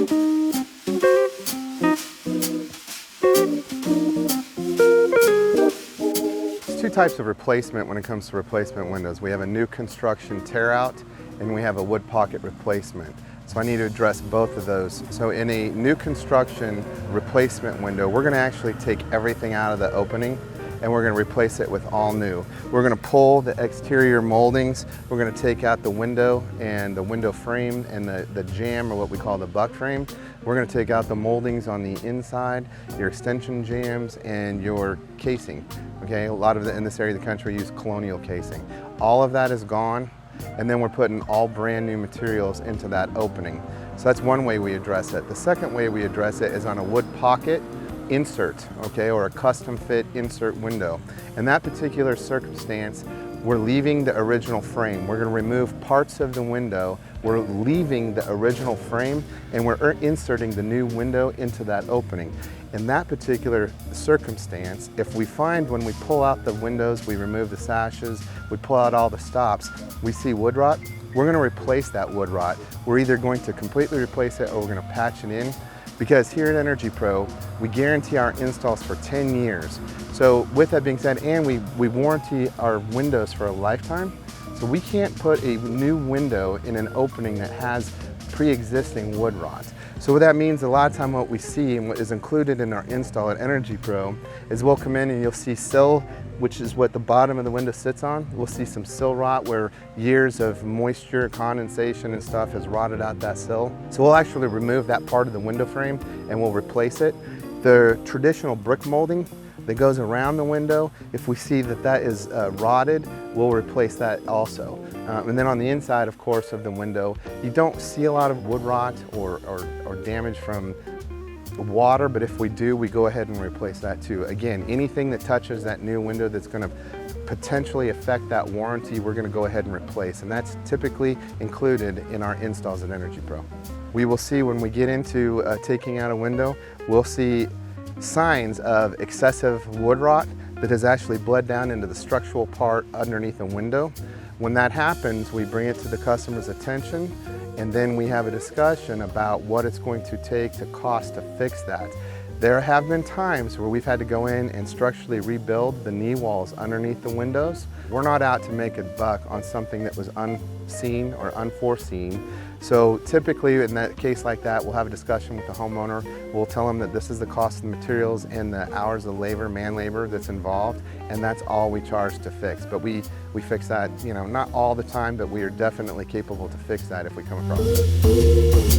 Two types of replacement when it comes to replacement windows. We have a new construction tear out and we have a wood pocket replacement. So I need to address both of those. So in a new construction replacement window, we're going to actually take everything out of the opening and we're going to replace it with all new. We're going to pull the exterior moldings, we're going to take out the window and the window frame and the jamb, or what we call the buck frame. We're going to take out the moldings on the inside, your extension jambs, and your casing. Okay, a lot of in this area of the country use colonial casing. All of that is gone, and then we're putting all brand new materials into that opening. So that's one way we address it. The second way we address it is on a wood pocket insert, okay, or a custom fit insert window. In that particular circumstance, we're leaving the original frame. We're going to remove parts of the window. We're leaving the original frame and we're inserting the new window into that opening. In that particular circumstance, if we find when we pull out the windows, we remove the sashes, we pull out all the stops, we see wood rot, we're going to replace that wood rot. We're either going to completely replace it or we're going to patch it in. Because here at Energy Pro, we guarantee our installs for 10 years. So with that being said, and we warranty our windows for a lifetime, so we can't put a new window in an opening that has pre-existing wood rot. So what that means, a lot of time what we see and what is included in our install at Energy Pro is we'll come in and you'll see sill, which is what the bottom of the window sits on. We'll see some sill rot where years of moisture, condensation and stuff has rotted out that sill. So we'll actually remove that part of the window frame and we'll replace it. The traditional brick molding that goes around the window, if we see that that is rotted, we'll replace that also. And then on the inside, of course, of the window, you don't see a lot of wood rot or damage from water, but if we do, we go ahead and replace that too. Again, anything that touches that new window that's going to potentially affect that warranty, we're going to go ahead and replace, and that's typically included in our installs at Energy Pro. We will see when we get into taking out a window, we'll see signs of excessive wood rot that has actually bled down into the structural part underneath the window. When that happens, we bring it to the customer's attention and then we have a discussion about what it's going to take to cost to fix that. There have been times where we've had to go in and structurally rebuild the knee walls underneath the windows. We're not out to make a buck on something that was unseen or unforeseen. So typically in that case like that, we'll have a discussion with the homeowner. We'll tell them that this is the cost of the materials and the hours of labor, man labor that's involved, and that's all we charge to fix. But we fix that, you know, not all the time, but we are definitely capable to fix that if we come across it.